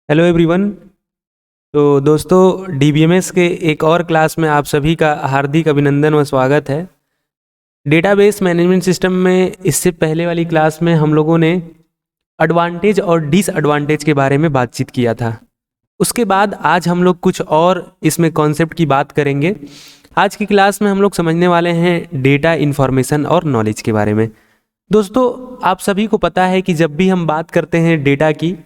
Hello everyone. तो दोस्तों DBMS के एक और क्लास में आप सभी का हार्दिक अभिनंदन व स्वागत है। डेटाबेस मैनेजमेंट सिस्टम में इससे पहले वाली क्लास में हम लोगों ने एडवांटेज और डिसएडवांटेज के बारे में बातचीत किया था। उसके बाद आज हम लोग कुछ और इसमें कॉन्सेप्ट की बात करेंगे। आज की क्लास में हम लोग समझने वाले हैं डेटा इन्फॉर्मेशन और नॉलेज के बारे में। दोस्तों आप सभी को पता है कि जब भी हम बात करते हैं डेटा की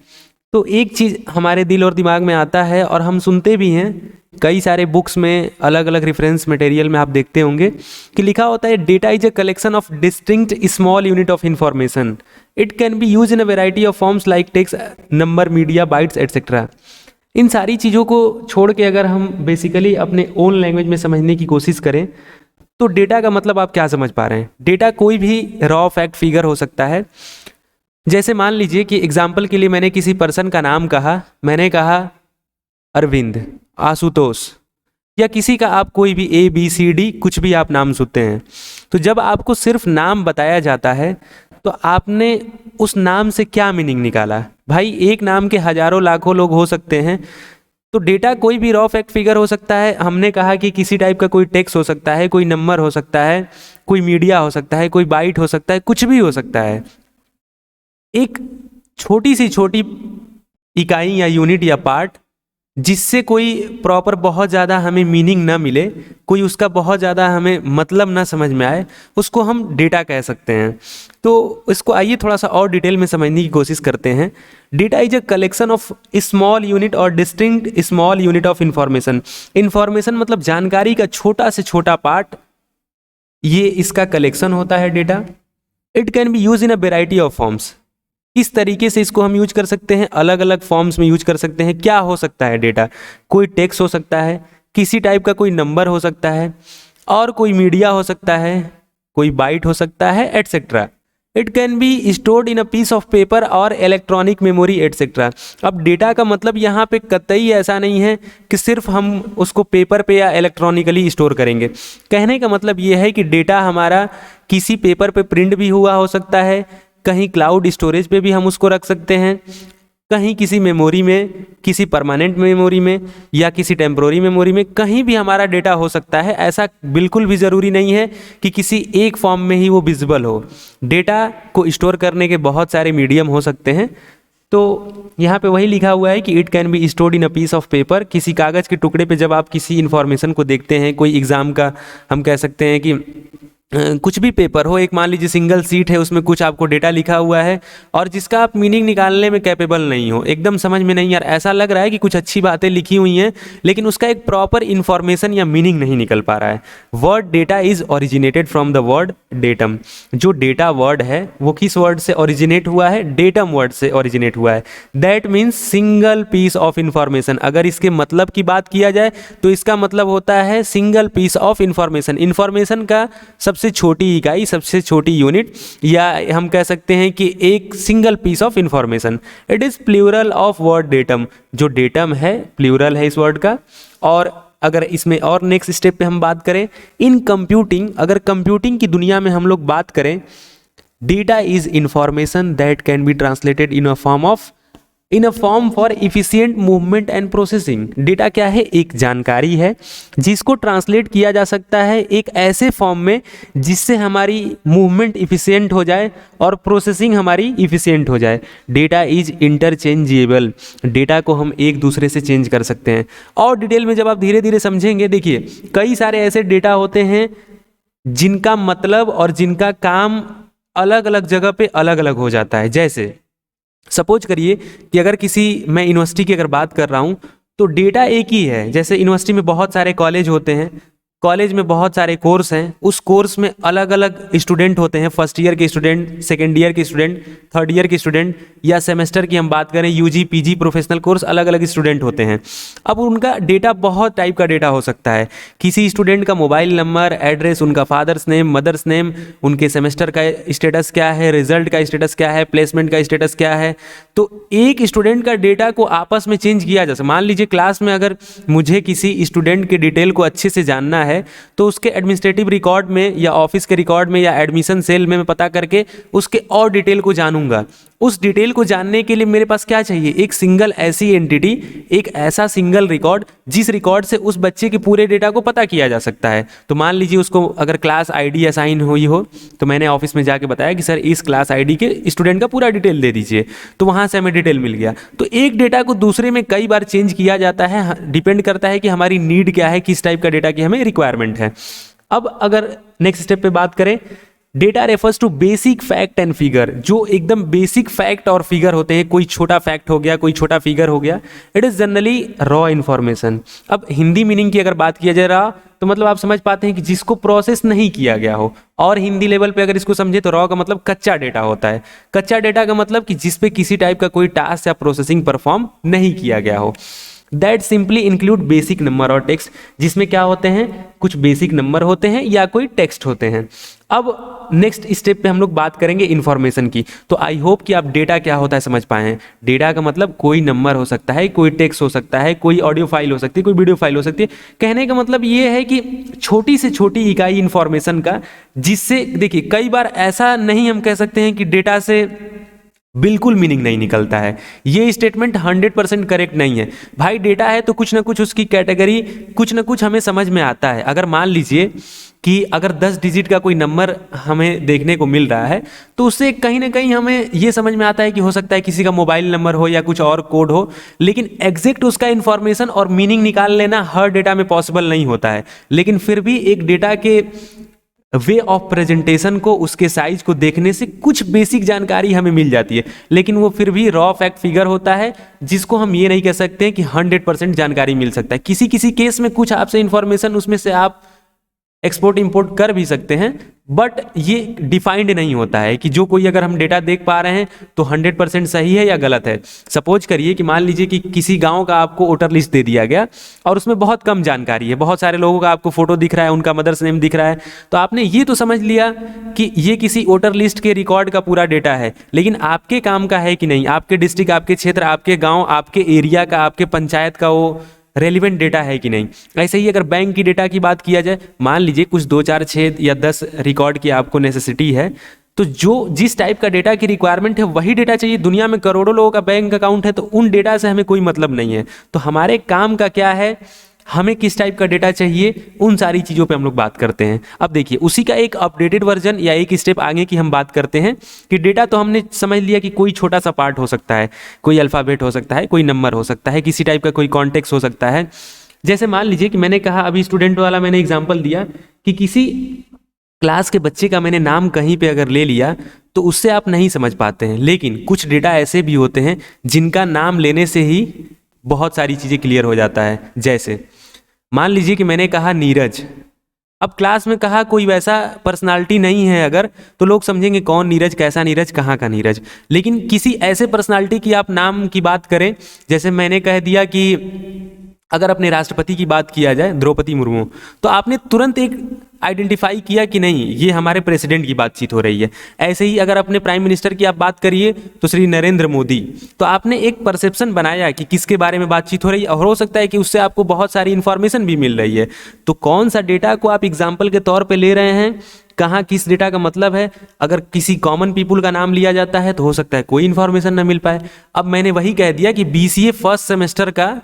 तो एक चीज़ हमारे दिल और दिमाग में आता है और हम सुनते भी हैं। कई सारे बुक्स में अलग अलग रेफरेंस मटेरियल में आप देखते होंगे कि लिखा होता है data is a collection of distinct small unit of information. It can be use in a variety of forms like text, number, media, bytes etcetera. इन सारी चीज़ों को छोड़ के अगर हम बेसिकली अपने ओन लैंग्वेज में समझने की कोशिश करें तो डेटा का मतलब आप क्या समझ पा रहे हैं। डेटा कोई भी रॉ फैक्ट फिगर हो सकता है। जैसे मान लीजिए कि एग्जाम्पल के लिए मैंने किसी पर्सन का नाम कहा, मैंने कहा अरविंद, आशुतोष, या किसी का आप कोई भी ABCD कुछ भी आप नाम सुनते हैं। तो जब आपको सिर्फ नाम बताया जाता है तो आपने उस नाम से क्या मीनिंग निकाला। भाई एक नाम के हजारों लाखों लोग हो सकते हैं। तो डेटा कोई भी रॉ फैक्ट फिगर हो सकता है। हमने कहा कि किसी टाइप का कोई टेक्स्ट हो सकता है, कोई नंबर हो सकता है, कोई मीडिया हो सकता है, कोई बाइट हो सकता है, कुछ भी हो सकता है। एक छोटी सी छोटी इकाई या यूनिट या पार्ट जिससे कोई प्रॉपर बहुत ज़्यादा हमें मीनिंग ना मिले, कोई उसका बहुत ज़्यादा हमें मतलब ना समझ में आए, उसको हम डेटा कह सकते हैं। तो इसको आइए थोड़ा सा और डिटेल में समझने की कोशिश करते हैं। Data is a collection of small unit और distinct small unit of information. Information मतलब जानकारी का छोटा से छोटा पार्ट, ये इसका कलेक्शन होता है data. It can be use in a variety of forms. इस तरीके से इसको हम यूज कर सकते हैं, अलग अलग फॉर्म्स में यूज कर सकते हैं। क्या हो सकता है डेटा? कोई टेक्स्ट हो सकता है, किसी टाइप का कोई नंबर हो सकता है, और कोई मीडिया हो सकता है, कोई बाइट हो सकता है, etcetera. It can be stored in a piece of paper और इलेक्ट्रॉनिक मेमोरी एटसेट्रा। अब डेटा का मतलब यहाँ पे कतई ऐसा नहीं है कि सिर्फ हम उसको पेपर पे या इलेक्ट्रॉनिकली स्टोर करेंगे। कहने का मतलब ये है कि डेटा हमारा किसी पेपर पे प्रिंट भी हुआ हो सकता है, कहीं क्लाउड स्टोरेज पे भी हम उसको रख सकते हैं, कहीं किसी मेमोरी में, किसी परमानेंट मेमोरी में या किसी टेम्पोररी मेमोरी में, कहीं भी हमारा डेटा हो सकता है। ऐसा बिल्कुल भी ज़रूरी नहीं है कि किसी एक फॉर्म में ही वो विजिबल हो। डेटा को स्टोर करने के बहुत सारे मीडियम हो सकते हैं। तो यहाँ पे वही लिखा हुआ है कि it can be stored in a piece of paper. किसी कागज़ के टुकड़े पे जब आप किसी इन्फॉर्मेशन को देखते हैं, कोई एग्ज़ाम का हम कह सकते हैं कि कुछ भी पेपर हो, एक मान लीजिए सिंगल सीट है, उसमें कुछ आपको डेटा लिखा हुआ है और जिसका आप मीनिंग निकालने में कैपेबल नहीं हो, एकदम समझ में नहीं यार, ऐसा लग रहा है कि कुछ अच्छी बातें लिखी हुई हैं लेकिन उसका एक प्रॉपर इन्फॉर्मेशन या मीनिंग नहीं निकल पा रहा है। Word data is originated from the word datum. जो डेटा वर्ड है वो किस वर्ड से ओरिजिनेट हुआ है? डेटम वर्ड से ओरिजिनेट हुआ है। That means single piece of information. अगर इसके मतलब की बात किया जाए तो इसका मतलब होता है single piece of information. Information का सबसे छोटी इकाई, सबसे छोटी यूनिट, या हम कह सकते हैं कि एक single piece of information. It is plural of word datum. जो डेटम है प्लूरल है इस वर्ड का। और अगर इसमें और नेक्स्ट स्टेप पे हम बात करें, इन कंप्यूटिंग, अगर कंप्यूटिंग की दुनिया में हम लोग बात करें, data is information that can be translated in a form for efficient movement and processing. Data क्या है? एक जानकारी है जिसको ट्रांसलेट किया जा सकता है एक ऐसे फॉर्म में जिससे हमारी मूवमेंट इफिशिएंट हो जाए और प्रोसेसिंग हमारी इफिशिएंट हो जाए। Data is interchangeable. डेटा को हम एक दूसरे से चेंज कर सकते हैं। और डिटेल में जब आप धीरे धीरे समझेंगे, देखिए कई सारे ऐसे डेटा होते हैं जिनका मतलब और जिनका काम अलग अलग जगह पे अलग अलग हो जाता है। जैसे सपोज करिए कि अगर किसी, मैं यूनिवर्सिटी की अगर बात कर रहा हूँ तो डेटा एक ही है। जैसे यूनिवर्सिटी में बहुत सारे कॉलेज होते हैं, कॉलेज में बहुत सारे कोर्स हैं, उस कोर्स में अलग अलग स्टूडेंट होते हैं। फर्स्ट ईयर के स्टूडेंट, सेकेंड ईयर के स्टूडेंट, थर्ड ईयर के स्टूडेंट, या सेमेस्टर की हम बात करें UG PG प्रोफेशनल कोर्स, अलग अलग स्टूडेंट होते हैं। अब उनका डेटा बहुत टाइप का डेटा हो सकता है। किसी स्टूडेंट का मोबाइल नंबर, एड्रेस, उनका फादर्स नेम, मदर्स नेम, उनके सेमेस्टर का स्टेटस क्या है, रिजल्ट का स्टेटस क्या है, प्लेसमेंट का स्टेटस क्या है। तो एक स्टूडेंट का डेटा को आपस में चेंज किया जा सकता है। मान लीजिए क्लास में अगर मुझे किसी स्टूडेंट के डिटेल को अच्छे से जानना है तो उसके एडमिनिस्ट्रेटिव रिकॉर्ड में या ऑफिस के रिकॉर्ड में या एडमिशन सेल में मैं पता करके उसके और डिटेल को जानूंगा। उस डिटेल को जानने के लिए मेरे पास क्या चाहिए, एक सिंगल ऐसी एंटिटी, एक ऐसा सिंगल रिकॉर्ड जिस रिकॉर्ड से उस बच्चे के पूरे डेटा को पता किया जा सकता है। तो मान लीजिए उसको अगर क्लास आईडी असाइन हुई हो, तो मैंने ऑफिस में जाके बताया कि सर इस क्लास आईडी के स्टूडेंट का पूरा डिटेल दे दीजिए, तो वहाँ से हमें डिटेल मिल गया। तो एक डेटा को दूसरे में कई बार चेंज किया जाता है, डिपेंड करता है कि हमारी नीड क्या है, किस टाइप का डेटा की हमें रिक्वायरमेंट है। अब अगर नेक्स्ट स्टेप पे बात करें, data refers to basic fact and figure, जो एकदम बेसिक फैक्ट और फिगर होते हैं, कोई छोटा फैक्ट हो गया, कोई छोटा फिगर हो गया, it is generally raw information. अब हिंदी मीनिंग की अगर बात किया जाए रॉ, तो मतलब आप समझ पाते हैं कि जिसको प्रोसेस नहीं किया गया हो, और हिंदी लेवल पे अगर इसको समझे तो रॉ का मतलब कच्चा डेटा होता है। कच्चा डेटा का मतलब कि जिस पे किसी टाइप का कोई टास्क या प्रोसेसिंग परफॉर्म नहीं किया गया हो। That simply include basic number और टेक्स्ट, जिसमें क्या होते हैं, कुछ बेसिक नंबर होते हैं या कोई टेक्स्ट होते हैं। अब नेक्स्ट स्टेप पे हम लोग बात करेंगे इन्फॉर्मेशन की। तो आई होप कि आप डेटा क्या होता है समझ पाए हैं। डेटा का मतलब कोई नंबर हो सकता है, कोई टेक्स्ट हो सकता है, कोई ऑडियो फाइल हो सकती है, कोई वीडियो फाइल हो सकती है। कहने का मतलब ये है कि छोटी से छोटी इकाई इन्फॉर्मेशन का, जिससे देखिए कई बार ऐसा नहीं हम कह सकते हैं कि डेटा से बिल्कुल मीनिंग नहीं निकलता है, ये स्टेटमेंट 100% करेक्ट नहीं है। भाई डेटा है तो कुछ ना कुछ उसकी कैटेगरी, कुछ ना कुछ हमें समझ में आता है। अगर मान लीजिए कि अगर 10 डिजिट का कोई नंबर हमें देखने को मिल रहा है, तो उससे कहीं ना कहीं हमें ये समझ में आता है कि हो सकता है किसी का मोबाइल नंबर हो या कुछ और कोड हो, लेकिन एग्जैक्ट उसका इन्फॉर्मेशन और मीनिंग निकाल लेना हर डेटा में पॉसिबल नहीं होता है। लेकिन फिर भी एक डेटा के वे ऑफ प्रेजेंटेशन को, उसके साइज को देखने से कुछ बेसिक जानकारी हमें मिल जाती है, लेकिन वो फिर भी रॉ फैक्ट फिगर होता है, जिसको हम ये नहीं कह सकते हैं कि 100% जानकारी मिल सकता है। किसी किसी केस में कुछ आपसे इंफॉर्मेशन उसमें से आप एक्सपोर्ट इंपोर्ट कर भी सकते हैं, बट ये डिफाइंड नहीं होता है कि जो कोई अगर हम डेटा देख पा रहे हैं तो 100% सही है या गलत है। सपोज करिए कि मान लीजिए कि किसी गांव का आपको वोटर लिस्ट दे दिया गया और उसमें बहुत कम जानकारी है, बहुत सारे लोगों का आपको फोटो दिख रहा है, उनका मदर्स नेम दिख रहा है, तो आपने ये तो समझ लिया कि ये किसी वोटर लिस्ट के रिकॉर्ड का पूरा डेटा है, लेकिन आपके काम का है कि नहीं, आपके डिस्ट्रिक्ट, आपके क्षेत्र, आपके गाँव, आपके एरिया का, आपके पंचायत का वो रेलिवेंट डेटा है कि नहीं। ऐसे ही अगर बैंक की डेटा की बात किया जाए, मान लीजिए कुछ 2, 4, 6 या 10 रिकॉर्ड की आपको नेसेसिटी है, तो जो जिस टाइप का डेटा की रिक्वायरमेंट है वही डेटा चाहिए। दुनिया में करोड़ों लोगों का बैंक अकाउंट है, तो उन डेटा से हमें कोई मतलब नहीं है। तो हमारे काम का क्या है, हमें किस टाइप का डेटा चाहिए, उन सारी चीज़ों पे हम लोग बात करते हैं। अब देखिए उसी का एक अपडेटेड वर्जन या एक स्टेप आगे की हम बात करते हैं कि डेटा तो हमने समझ लिया कि कोई छोटा सा पार्ट हो सकता है, कोई अल्फ़ाबेट हो सकता है, कोई नंबर हो सकता है, किसी टाइप का कोई कॉन्टेक्स्ट हो सकता है। जैसे मान लीजिए कि मैंने कहा, अभी स्टूडेंट वाला मैंने एग्जाम्पल दिया कि किसी क्लास के बच्चे का मैंने नाम कहीं पे अगर ले लिया तो उससे आप नहीं समझ पाते हैं, लेकिन कुछ डेटा ऐसे भी होते हैं जिनका नाम लेने से ही बहुत सारी चीज़ें क्लियर हो जाता है। जैसे मान लीजिए कि मैंने कहा नीरज, अब क्लास में कहा कोई वैसा पर्सनालिटी नहीं है अगर, तो लोग समझेंगे कौन नीरज, कैसा नीरज, कहाँ का नीरज। लेकिन किसी ऐसे पर्सनालिटी की आप नाम की बात करें, जैसे मैंने कह दिया कि अगर अपने राष्ट्रपति की बात किया जाए द्रौपदी मुर्मू, तो आपने तुरंत एक आइडेंटिफाई किया कि नहीं ये हमारे प्रेसिडेंट की बातचीत हो रही है। ऐसे ही अगर अपने प्राइम मिनिस्टर की आप बात करिए तो श्री नरेंद्र मोदी, तो आपने एक परसेप्शन बनाया कि किसके बारे में बातचीत हो रही है, और हो सकता है कि उससे आपको बहुत सारी इंफॉर्मेशन भी मिल रही है। तो कौन सा डेटा को आप एग्जाम्पल के तौर पर ले रहे हैं, कहाँ किस डेटा का मतलब है। अगर किसी कॉमन पीपुल का नाम लिया जाता है तो हो सकता है कोई इन्फॉर्मेशन ना मिल पाए। अब मैंने वही कह दिया कि BCA फर्स्ट सेमेस्टर का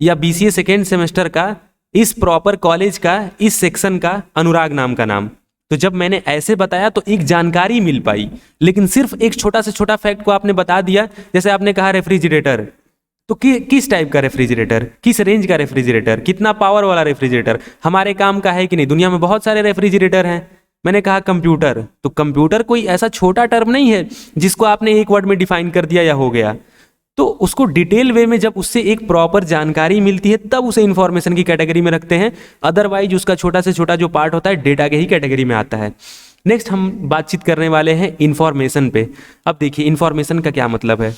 या BCA सेकेंड सेमेस्टर का, इस प्रॉपर कॉलेज का, इस सेक्शन का अनुराग नाम का नाम, तो जब मैंने ऐसे बताया तो एक जानकारी मिल पाई। लेकिन सिर्फ एक छोटा से छोटा फैक्ट को आपने बता दिया, जैसे आपने कहा रेफ्रिजरेटर, तो किस टाइप का रेफ्रिजरेटर, किस रेंज का रेफ्रिजरेटर, कितना पावर वाला रेफ्रिजरेटर, हमारे काम का है कि नहीं। दुनिया में बहुत सारे रेफ्रिजरेटर हैं। मैंने कहा कंप्यूटर, तो कंप्यूटर कोई ऐसा छोटा टर्म नहीं है जिसको आपने एक वर्ड में डिफाइन कर दिया या हो गया। तो उसको डिटेल वे में जब उससे एक प्रॉपर जानकारी मिलती है तब उसे इंफॉर्मेशन की कैटेगरी में रखते हैं, अदरवाइज उसका छोटा से छोटा जो पार्ट होता है डेटा के ही कैटेगरी में आता है। नेक्स्ट हम बातचीत करने वाले हैं इंफॉर्मेशन पे। अब देखिए इंफॉर्मेशन का क्या मतलब है।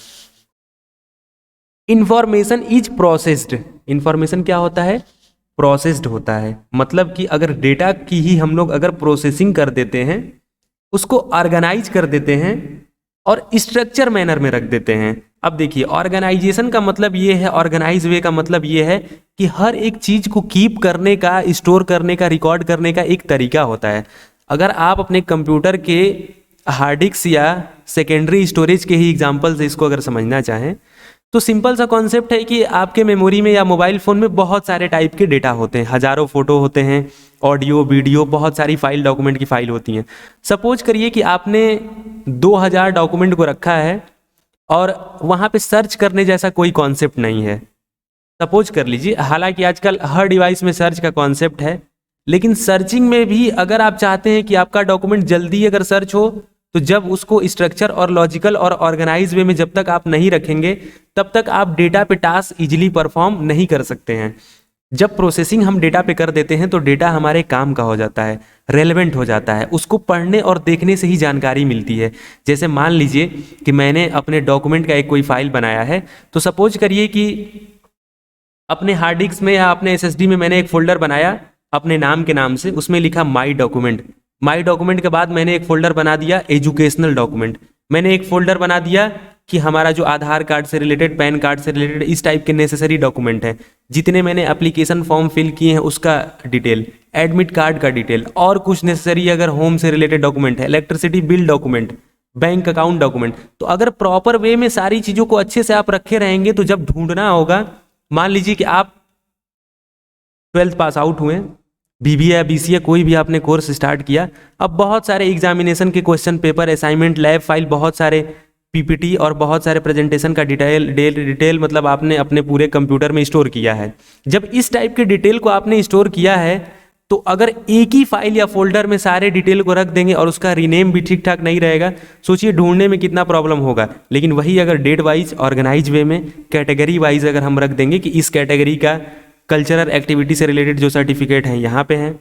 इंफॉर्मेशन इज प्रोसेस्ड, इंफॉर्मेशन क्या होता है, प्रोसेस्ड होता है। मतलब कि अगर डेटा की ही हम लोग अगर प्रोसेसिंग कर देते हैं, उसको ऑर्गेनाइज कर देते हैं और स्ट्रक्चर मैनर में रख देते हैं। अब देखिए ऑर्गेनाइजेशन का मतलब ये है, ऑर्गेनाइज वे का मतलब ये है कि हर एक चीज को कीप करने का, स्टोर करने का, रिकॉर्ड करने का एक तरीका होता है। अगर आप अपने कंप्यूटर के हार्ड डिस्क या सेकेंडरी स्टोरेज के ही एग्जांपल से इसको अगर समझना चाहें तो सिंपल सा कॉन्सेप्ट है कि आपके मेमोरी में या मोबाइल फ़ोन में बहुत सारे टाइप के डेटा होते हैं, हज़ारों फोटो होते हैं, ऑडियो वीडियो, बहुत सारी फाइल, डॉक्यूमेंट की फाइल होती हैं। सपोज करिए कि आपने 2000 डॉक्यूमेंट को रखा है और वहाँ पे सर्च करने जैसा कोई कॉन्सेप्ट नहीं है। सपोज कर लीजिए, हालांकि आजकल हर डिवाइस में सर्च का कॉन्सेप्ट है, लेकिन सर्चिंग में भी अगर आप चाहते हैं कि आपका डॉक्यूमेंट जल्दी अगर सर्च हो तो जब उसको स्ट्रक्चर और लॉजिकल और ऑर्गेनाइज वे में जब तक आप नहीं रखेंगे तब तक आप डेटा पे टास्क इजीली परफॉर्म नहीं कर सकते हैं। जब प्रोसेसिंग हम डेटा पे कर देते हैं तो डेटा हमारे काम का हो जाता है, रेलेवेंट हो जाता है, उसको पढ़ने और देखने से ही जानकारी मिलती है। जैसे मान लीजिए कि मैंने अपने डॉक्यूमेंट का एक कोई फाइल बनाया है, तो सपोज करिए कि अपने हार्ड डिस्क में या अपने एसएसडी में मैंने एक फोल्डर बनाया अपने नाम के नाम से, उसमें लिखा माई डॉक्यूमेंट। माई डॉक्यूमेंट के बाद मैंने एक फोल्डर बना दिया एजुकेशनल डॉक्यूमेंट। मैंने एक फोल्डर बना दिया कि हमारा जो आधार कार्ड से रिलेटेड, पैन कार्ड से रिलेटेड, इस टाइप के नेसेसरी डॉक्यूमेंट हैं, जितने मैंने एप्लीकेशन फॉर्म फिल किए हैं उसका डिटेल, एडमिट कार्ड का डिटेल, और कुछ नेसेसरी अगर होम से रिलेटेड डॉक्यूमेंट है, electricity bill document, bank account document. तो अगर प्रॉपर वे में सारी चीज़ों को अच्छे से आप रखे रहेंगे तो जब ढूंढना होगा, मान लीजिए कि आप 12th पास आउट हुए, बीबीए या बीसीए कोई भी आपने कोर्स स्टार्ट किया, अब बहुत सारे एग्जामिनेशन के question paper, assignment, lab file, बहुत सारे पीपीटी और बहुत सारे प्रेजेंटेशन का डिटेल मतलब आपने अपने पूरे कंप्यूटर में स्टोर किया है। जब इस टाइप के डिटेल को आपने स्टोर किया है तो अगर एक ही फाइल या फोल्डर में सारे डिटेल को रख देंगे और उसका रीनेम भी ठीक ठाक नहीं रहेगा, सोचिए ढूंढने में कितना प्रॉब्लम होगा। लेकिन वही अगर डेट वाइज ऑर्गेनाइज वे में कैटेगरी वाइज अगर हम रख देंगे कि इस कैटेगरी का कल्चरल एक्टिविटी से रिलेटेड जो सर्टिफिकेट हैं यहाँ पे हैं,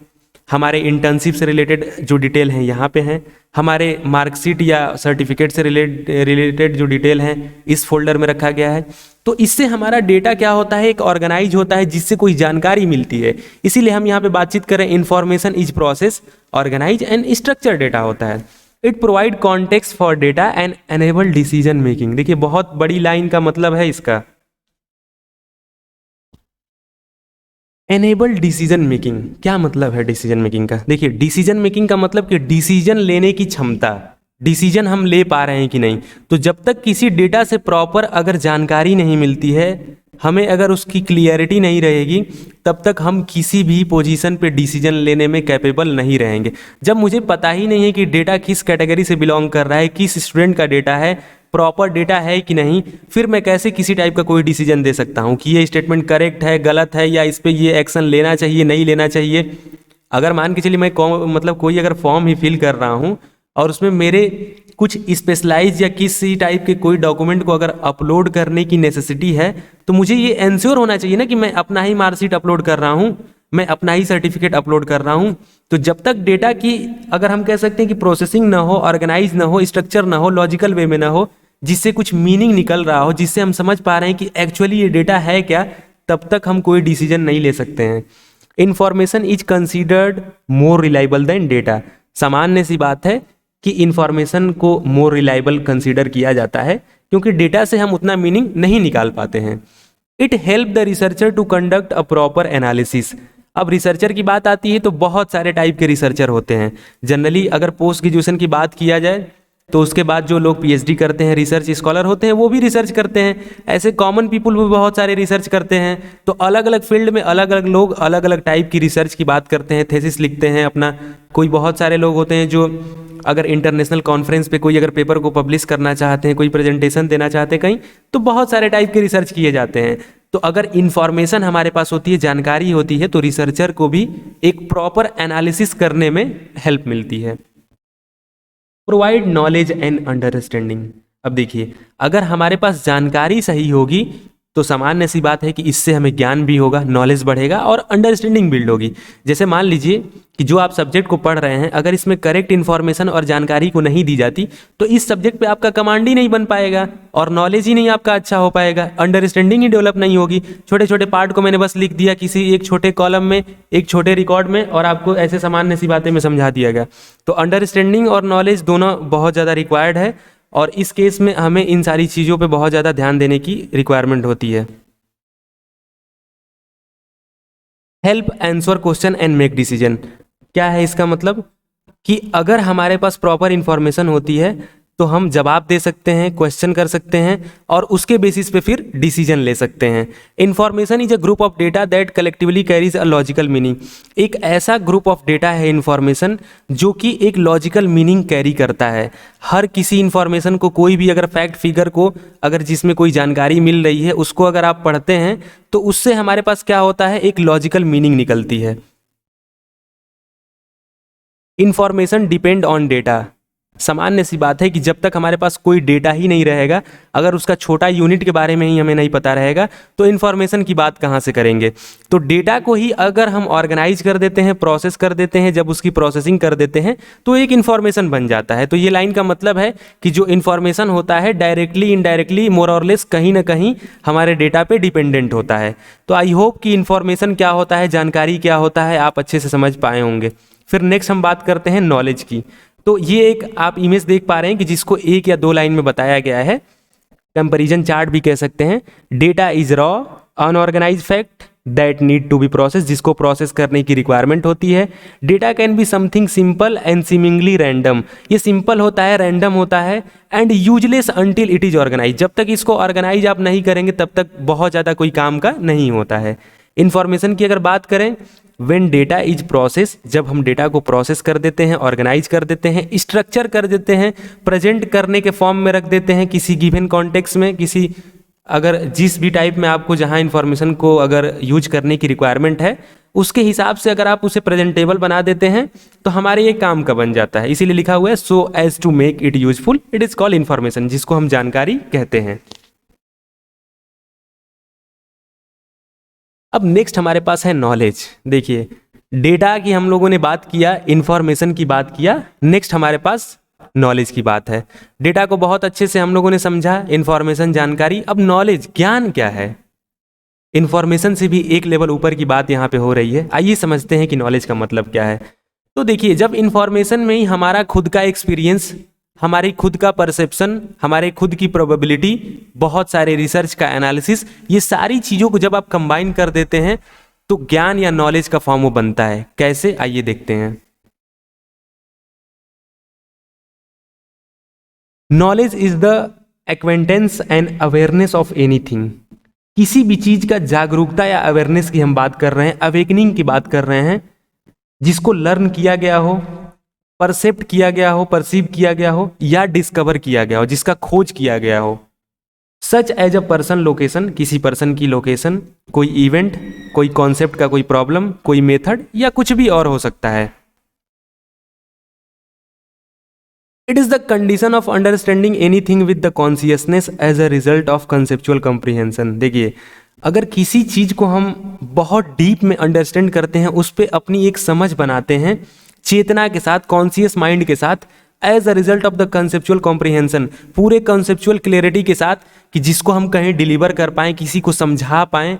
हमारे इंटर्नशिप से रिलेटेड जो डिटेल हैं यहाँ पे हैं, हमारे मार्कशीट या सर्टिफिकेट से रिलेटेड जो डिटेल हैं इस फोल्डर में रखा गया है, तो इससे हमारा डेटा क्या होता है, एक ऑर्गेनाइज होता है जिससे कोई जानकारी मिलती है। इसीलिए हम यहाँ पे बातचीत करें, information is process, organize and structure data होता है। It provide context for data and enable decision making. देखिए बहुत बड़ी लाइन का मतलब है इसका, एनेबल डिसीजन मेकिंग। क्या मतलब है डिसीजन मेकिंग का? देखिए डिसीजन मेकिंग का मतलब कि डिसीजन लेने की क्षमता, डिसीजन हम ले पा रहे हैं कि नहीं। तो जब तक किसी डेटा से प्रॉपर अगर जानकारी नहीं मिलती है, हमें अगर उसकी क्लियरिटी नहीं रहेगी, तब तक हम किसी भी पोजीशन पे डिसीजन लेने में कैपेबल नहीं रहेंगे। जब मुझे पता ही नहीं है कि डेटा किस कैटेगरी से बिलोंग कर रहा है, किस स्टूडेंट का डेटा है, प्रॉपर डेटा है कि नहीं, फिर मैं कैसे किसी टाइप का कोई डिसीजन दे सकता हूँ कि ये स्टेटमेंट करेक्ट है, गलत है, या इस पर ये एक्शन लेना चाहिए, नहीं लेना चाहिए। अगर मान के चलिए मैं मतलब कोई अगर फॉर्म ही फिल कर रहा हूँ और उसमें मेरे कुछ स्पेशलाइज या किसी टाइप के कोई डॉक्यूमेंट को अगर अपलोड करने की नेसेसिटी है, तो मुझे ये एंश्योर होना चाहिए ना कि मैं अपना ही मार्कशीट अपलोड कर रहा हूँ, मैं अपना ही सर्टिफिकेट अपलोड कर रहा हूँ। तो जब तक डेटा की अगर हम कह सकते हैं कि प्रोसेसिंग ना हो, ऑर्गेनाइज ना हो, स्ट्रक्चर ना हो, लॉजिकल वे में ना हो, जिससे कुछ मीनिंग निकल रहा हो, जिससे हम समझ पा रहे हैं कि एक्चुअली ये डेटा है क्या, तब तक हम कोई डिसीजन नहीं ले सकते हैं। Information is considered more reliable then data. सामान्य सी बात है कि इंफॉर्मेशन को मोर रिलायबल कंसीडर किया जाता है क्योंकि डेटा से हम उतना मीनिंग नहीं निकाल पाते हैं। It help the researcher to conduct a proper analysis. अब रिसर्चर की बात आती है तो बहुत सारे टाइप के रिसर्चर होते हैं। जनरली अगर पोस्ट ग्रेजुएशन की बात किया जाए तो उसके बाद जो लोग पीएचडी करते हैं, रिसर्च स्कॉलर होते हैं, वो भी रिसर्च करते हैं। ऐसे कॉमन पीपुल भी बहुत सारे रिसर्च करते हैं। तो अलग अलग फील्ड में अलग अलग लोग अलग अलग टाइप की रिसर्च की बात करते हैं, थेसिस लिखते हैं अपना। कोई बहुत सारे लोग होते हैं जो अगर इंटरनेशनल कॉन्फ्रेंस पे कोई अगर पेपर को पब्लिश करना चाहते हैं, कोई प्रेजेंटेशन देना चाहते हैं कहीं, तो बहुत सारे टाइप के रिसर्च किए जाते हैं। तो अगर इंफॉर्मेशन हमारे पास होती है, जानकारी होती है, तो रिसर्चर को भी एक प्रॉपर एनालिसिस करने में हेल्प मिलती है। Provide knowledge and understanding. अब देखिए अगर हमारे पास जानकारी सही होगी तो सामान्य सी बात है कि इससे हमें ज्ञान भी होगा, नॉलेज बढ़ेगा और अंडरस्टैंडिंग बिल्ड होगी। जैसे मान लीजिए कि जो आप सब्जेक्ट को पढ़ रहे हैं, अगर इसमें करेक्ट इन्फॉर्मेशन और जानकारी को नहीं दी जाती तो इस सब्जेक्ट पे आपका कमांड ही नहीं बन पाएगा और नॉलेज ही नहीं आपका अच्छा हो पाएगा, अंडरस्टैंडिंग ही डेवलप नहीं होगी। छोटे छोटे पार्ट को मैंने बस लिख दिया किसी एक छोटे कॉलम में, एक छोटे रिकॉर्ड में, और आपको ऐसे सामान्य सी बातें में समझा दिया गया। तो अंडरस्टैंडिंग और नॉलेज दोनों बहुत ज़्यादा रिक्वायर्ड है और इस केस में हमें इन सारी चीज़ों पे बहुत ज़्यादा ध्यान देने की रिक्वायरमेंट होती है। Help answer question and make decision. क्या है इसका मतलब? कि अगर हमारे पास प्रॉपर इंफॉर्मेशन होती है तो हम जवाब दे सकते हैं, क्वेश्चन कर सकते हैं और उसके बेसिस पे फिर डिसीजन ले सकते हैं। Information is a group of data that collectively carries a logical meaning. एक ऐसा ग्रुप ऑफ डेटा है इंफॉर्मेशन जो कि एक लॉजिकल मीनिंग कैरी करता है। हर किसी इंफॉर्मेशन को, कोई भी अगर फैक्ट फिगर को, अगर जिसमें कोई जानकारी मिल रही है उसको अगर आप पढ़ते हैं तो उससे हमारे पास क्या होता है, एक लॉजिकल मीनिंग निकलती है। Information depend on data. सामान्य सी बात है कि जब तक हमारे पास कोई डेटा ही नहीं रहेगा, अगर उसका छोटा यूनिट के बारे में ही हमें नहीं पता रहेगा तो इन्फॉर्मेशन की बात कहाँ से करेंगे। तो डेटा को ही अगर हम ऑर्गेनाइज कर देते हैं, प्रोसेस कर देते हैं, जब उसकी प्रोसेसिंग कर देते हैं तो एक इन्फॉर्मेशन बन जाता है। तो ये लाइन का मतलब है कि जो इन्फॉर्मेशन होता है डायरेक्टली इनडायरेक्टली मोर और लेस कहीं ना कहीं हमारे डेटा पे डिपेंडेंट होता है। तो आई होप कि इन्फॉर्मेशन क्या होता है, जानकारी क्या होता है, आप अच्छे से समझ पाए होंगे। फिर नेक्स्ट हम बात करते हैं नॉलेज की। तो ये एक आप इमेज देख पा रहे हैं कि जिसको एक या दो लाइन में बताया गया है, कंपैरिजन चार्ट भी कह सकते हैं। Data is raw unorganize fact that need to be process, जिसको प्रोसेस करने की रिक्वायरमेंट होती है। Data can be something simple and seemingly random, ये सिंपल होता है, रैंडम होता है, and useless until it is organize, जब तक इसको ऑर्गेनाइज आप नहीं करेंगे तब तक बहुत ज़्यादा कोई काम का नहीं होता है। इन्फॉर्मेशन की अगर बात करें, व्हेन डेटा इज प्रोसेस, जब हम डेटा को प्रोसेस कर देते हैं, ऑर्गेनाइज कर देते हैं, स्ट्रक्चर कर देते हैं, प्रेजेंट करने के फॉर्म में रख देते हैं किसी गिवन कॉन्टेक्स्ट में, किसी अगर जिस भी टाइप में आपको जहां इंफॉर्मेशन को अगर यूज करने की रिक्वायरमेंट है उसके हिसाब से अगर आप उसे प्रेजेंटेबल बना देते हैं तो हमारे ये काम का बन जाता है। इसीलिए लिखा हुआ है so as to make it useful it is called information, जिसको हम जानकारी कहते हैं। अब नेक्स्ट हमारे पास है नॉलेज। देखिए, डेटा की हम लोगों ने बात किया, इंफॉर्मेशन की बात किया, नेक्स्ट हमारे पास नॉलेज की बात है। डेटा को बहुत अच्छे से हम लोगों ने समझा, इंफॉर्मेशन जानकारी। अब नॉलेज ज्ञान क्या है, इंफॉर्मेशन से भी एक लेवल ऊपर की बात यहाँ पे हो रही है। आइए समझते हैं कि नॉलेज का मतलब क्या है। तो देखिए, जब इंफॉर्मेशन में ही हमारा खुद का एक्सपीरियंस, हमारी खुद का परसेप्शन, हमारे खुद की प्रोबेबिलिटी, बहुत सारे रिसर्च का एनालिसिस, ये सारी चीज़ों को जब आप कंबाइन कर देते हैं तो ज्ञान या नॉलेज का फॉर्म वो बनता है। कैसे, आइए देखते हैं। Knowledge is the acquaintance and awareness of anything. किसी भी चीज का जागरूकता या अवेयरनेस की हम बात कर रहे हैं, अवेकनिंग की बात कर रहे हैं, जिसको लर्न किया गया हो, परसेप्ट किया गया हो, परसीव किया गया हो या डिस्कवर किया गया हो, जिसका खोज किया गया हो। Such as a person location, किसी पर्सन की लोकेशन, कोई इवेंट, कोई कॉन्सेप्ट का कोई प्रॉब्लम, कोई मेथड या कुछ भी और हो सकता है। It is the condition of understanding anything with the consciousness as a result of conceptual comprehension. देखिए, अगर किसी चीज को हम बहुत डीप में अंडरस्टैंड करते हैं, उस पर अपनी एक समझ बनाते हैं चेतना के साथ, कॉन्शियस माइंड के साथ, as a result of the conceptual comprehension, पूरे कंसेप्चुअल क्लियरिटी के साथ, कि जिसको हम कहीं डिलीवर कर पाएं, किसी को समझा पाएं,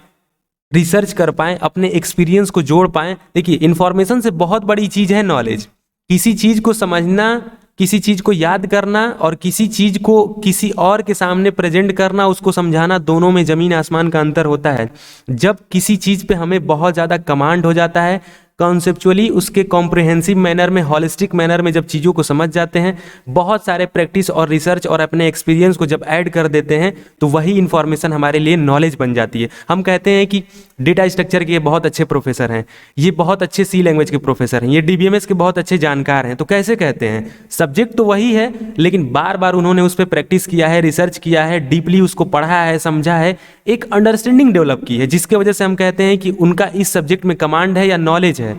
रिसर्च कर पाएं, अपने एक्सपीरियंस को जोड़ पाएं। देखिए, इंफॉर्मेशन से बहुत बड़ी चीज है नॉलेज। किसी चीज को समझना, किसी चीज को याद करना और किसी चीज को किसी और के सामने प्रेजेंट करना, उसको समझाना, दोनों में जमीन आसमान का अंतर होता है। जब किसी चीज पे हमें बहुत ज्यादा कमांड हो जाता है, कॉन्सेप्चुअली उसके कॉम्प्रिहेंसिव मैनर में, हॉलिस्टिक मैनर में जब चीज़ों को समझ जाते हैं, बहुत सारे प्रैक्टिस और रिसर्च और अपने एक्सपीरियंस को जब ऐड कर देते हैं तो वही इन्फॉर्मेशन हमारे लिए नॉलेज बन जाती है। हम कहते हैं कि डेटा स्ट्रक्चर के ये बहुत अच्छे प्रोफेसर हैं, ये बहुत अच्छे सी लैंग्वेज के प्रोफेसर हैं, ये डीबीएमएस के बहुत अच्छे जानकार हैं। तो कैसे कहते हैं? सब्जेक्ट तो वही है, लेकिन बार बार उन्होंने उस पर प्रैक्टिस किया है, रिसर्च किया है, डीपली उसको पढ़ा है, समझा है, एक अंडरस्टैंडिंग डेवलप की है, जिसके वजह से हम कहते हैं कि उनका इस सब्जेक्ट में कमांड है या नॉलेज है।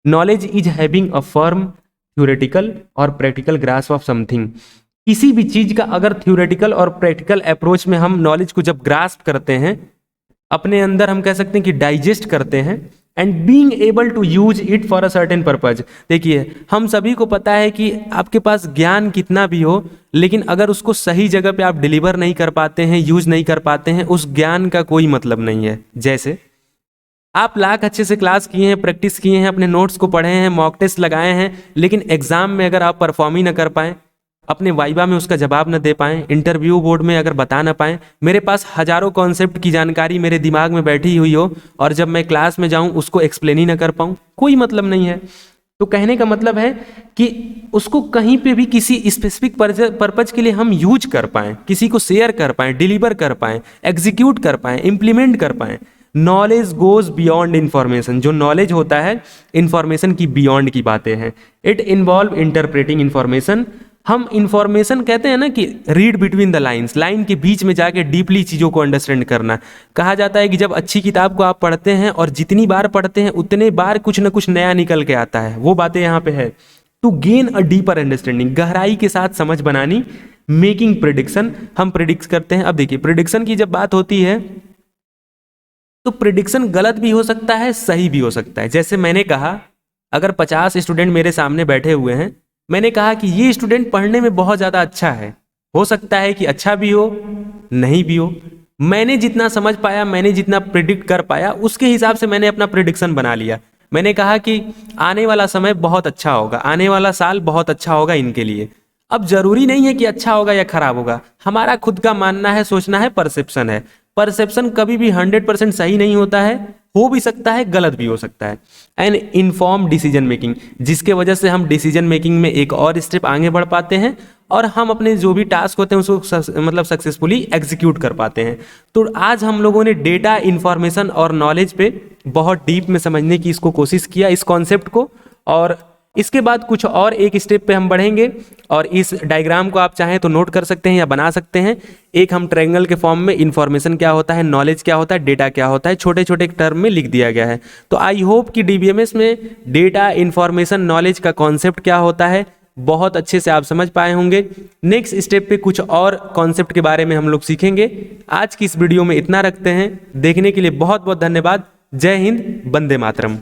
Knowledge is having a firm theoretical और प्रैक्टिकल ग्रास्प ऑफ समथिंग। किसी भी चीज का अगर थ्योरेटिकल और प्रैक्टिकल अप्रोच में हम नॉलेज को जब ग्रास्प करते हैं, अपने अंदर हम कह सकते हैं कि डाइजेस्ट करते हैं, and being able to use it for a certain purpose. देखिए, हम सभी को पता है कि आपके पास ज्ञान कितना भी हो, लेकिन अगर उसको सही जगह पे आप डिलीवर नहीं कर पाते हैं, यूज नहीं कर पाते हैं, उस ज्ञान का कोई मतलब नहीं है। जैसे आप लाख अच्छे से क्लास किए हैं, प्रैक्टिस किए हैं, अपने नोट्स को पढ़े हैं, मॉक टेस्ट लगाए हैं, लेकिन एग्जाम में अगर आप परफॉर्म ही ना कर पाएं, अपने वाइवा में उसका जवाब न दे पाएं, इंटरव्यू बोर्ड में अगर बता ना पाएं, मेरे पास हजारों कॉन्सेप्ट की जानकारी मेरे दिमाग में बैठी हुई हो और जब मैं क्लास में जाऊं उसको एक्सप्लेन ही ना कर पाऊं, कोई मतलब नहीं है। तो कहने का मतलब है कि उसको कहीं पे भी किसी स्पेसिफिक पर्पज के लिए हम यूज कर पाएँ, किसी को शेयर कर पाएँ, डिलीवर कर पाएँ, एग्जीक्यूट कर पाएँ, इम्प्लीमेंट कर पाएँ। नॉलेज गोज बियॉन्ड इंफॉर्मेशन, जो नॉलेज होता है इंफॉर्मेशन की बियॉन्ड की बातें हैं। इट इन्वॉल्व इंटरप्रेटिंग इंफॉर्मेशन, हम इंफॉर्मेशन कहते हैं ना कि read between the lines, line के बीच में जाके डीपली चीज़ों को अंडरस्टैंड करना। कहा जाता है कि जब अच्छी किताब को आप पढ़ते हैं और जितनी बार पढ़ते हैं उतने बार कुछ ना कुछ नया निकल के आता है, वो बातें यहाँ पे है। To gain a deeper understanding, गहराई के साथ समझ बनानी। मेकिंग प्रिडिक्शन, हम प्रिडिक्ट करते हैं। अब देखिए प्रिडिक्शन की जब बात होती है तो प्रिडिक्शन गलत भी हो सकता है, सही भी हो सकता है। जैसे मैंने कहा, अगर 50 स्टूडेंट मेरे सामने बैठे हुए हैं, मैंने कहा कि ये स्टूडेंट पढ़ने में बहुत ज़्यादा अच्छा है, हो सकता है कि अच्छा भी हो, नहीं भी हो। मैंने जितना समझ पाया, मैंने जितना प्रिडिक्ट कर पाया, उसके हिसाब से मैंने अपना प्रिडिक्शन बना लिया। मैंने कहा कि आने वाला समय बहुत अच्छा होगा, आने वाला साल बहुत अच्छा होगा इनके लिए। अब जरूरी नहीं है कि अच्छा होगा या खराब होगा, हमारा खुद का मानना है, सोचना है, परसेप्शन है। परसेप्शन कभी भी 100% सही नहीं होता है, हो भी सकता है, गलत भी हो सकता है। एंड इन्फॉर्म डिसीजन मेकिंग, जिसके वजह से हम डिसीजन मेकिंग में एक और स्टेप आगे बढ़ पाते हैं और हम अपने जो भी टास्क होते हैं उसको मतलब सक्सेसफुली एग्जीक्यूट कर पाते हैं। तो आज हम लोगों ने डेटा, इंफॉर्मेशन और नॉलेज पे बहुत डीप में समझने की इसको कोशिश किया, इस कॉन्सेप्ट को। और इसके बाद कुछ और एक स्टेप पे हम बढ़ेंगे और इस डायग्राम को आप चाहें तो नोट कर सकते हैं या बना सकते हैं। एक हम ट्रायंगल के फॉर्म में इंफॉर्मेशन क्या होता है, नॉलेज क्या होता है, डेटा क्या होता है, छोटे छोटे टर्म में लिख दिया गया है। तो आई होप कि डीबीएमएस में डेटा, इंफॉर्मेशन, नॉलेज का कॉन्सेप्ट क्या होता है बहुत अच्छे से आप समझ पाए होंगे। नेक्स्ट स्टेप पे कुछ और कॉन्सेप्ट के बारे में हम लोग सीखेंगे। आज की इस वीडियो में इतना रखते हैं। देखने के लिए बहुत बहुत धन्यवाद। जय हिंद, वंदे मातरम।